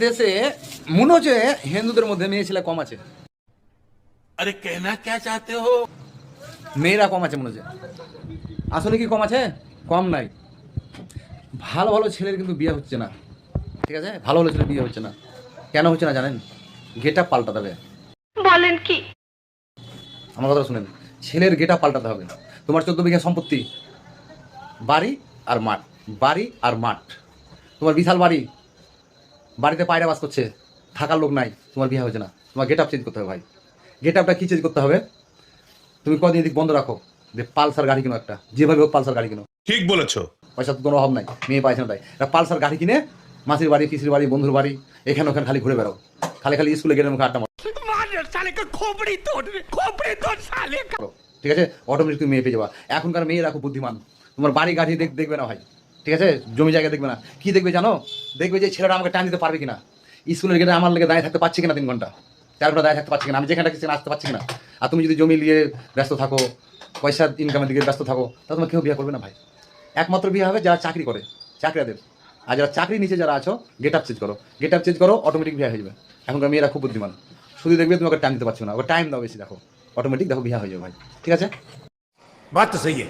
দেশে মনে হচ্ছে হিন্দুদের মধ্যে মেয়ে ছেলে কম আছে। अरे कहना क्या चाहते हो? মেয়েরা কম আছে মনে হচ্ছে। আসলে কি কম আছে? কম নাই। ভালো ভালো ছেলের কিন্তু বিয়ে হচ্ছে না, ঠিক আছে? ভালো ভালো ছেলের বিয়ে হচ্ছে না। কেন হচ্ছে না জানেন? গেট আপ পাল্টাতে হবে। বলেন কি? আমার কথা শুনেন, ছেলের গেট আপ পাল্টাতে হবে। তোমার 14 বিঘা সম্পত্তি, বাড়ি আর মাঠ, বাড়ি আর মাঠ, তোমার বিশাল বাড়ি, বাড়িতে পায়রা বাস করছে, থাকার লোক নাই, তোমার বিয়ে হচ্ছে না। তোমার গেট আপ চেঞ্জ করতে হবে ভাই। গেট আপটা কী চেঞ্জ করতে হবে? তুমি কদিন এদিক বন্ধ রাখো, যে পালসার গাড়ি কিনো একটা, যেভাবে হোক পালসার গাড়ি কিনো। ठीक बोलेছো। পয়সা তো কোনো অভাব নাই, মেয়ে পাইছে না তাই একটা পালসার গাড়ি কিনে মাসির বাড়ি, পিসির বাড়ি, বন্ধুর বাড়ি, এখানে ওখানে খালি ঘুরে বেড়াও। খালি খালি স্কুলে গেলে মুখে আড্ডা মারো, ঠিক আছে? অটোমেটিক তুমি মেয়ে পেয়ে যাবা। এখনকার মেয়েরা খুব বুদ্ধিমান, তোমার বাড়ি গাড়ি দেখবে না ভাই, ঠিক আছে? জমি জায়গা দেখবে না, কি দেখবে জানো? দেখবে যে ছেলেটা আমাকে টান দিতে পারবে কিনা, স্কুলের গেটে আমার লেগে দাঁড়িয়ে থাকতে পারছি কিনা 3 ঘন্টা 4 ঘন্টা দাঁড়িয়ে থাকতে পারছি কিনা, আমি যেখানে সেখানে আসতে পারছি কিনা। আর তুমি যদি জমি নিয়ে ব্যস্ত থাকো, পয়সা ইনকামের দিকে ব্যস্ত থাকো, তাহলে তোমার কেউ বিয়ে করবে না ভাই। একমাত্র বিয়ে হবে যারা চাকরি করে, চাকরিয়াদের। আর যারা চাকরির নিচে যারা আছো, গেট আপ চেঞ্জ করো, গেট আপ চেঞ্জ করো, অটোমেটিক বিয়ে হয়ে যাবে। এখনকার মেয়েরা খুব বুদ্ধিমান, শুধু দেখবে তুমি ওকে টাইম দিতে পারছো না, ওকে টাইম দাও বেশি, দেখো অটোমেটিক দেখো বিয়ে হয়ে যাবে ভাই, ঠিক আছে? बात तो सही है।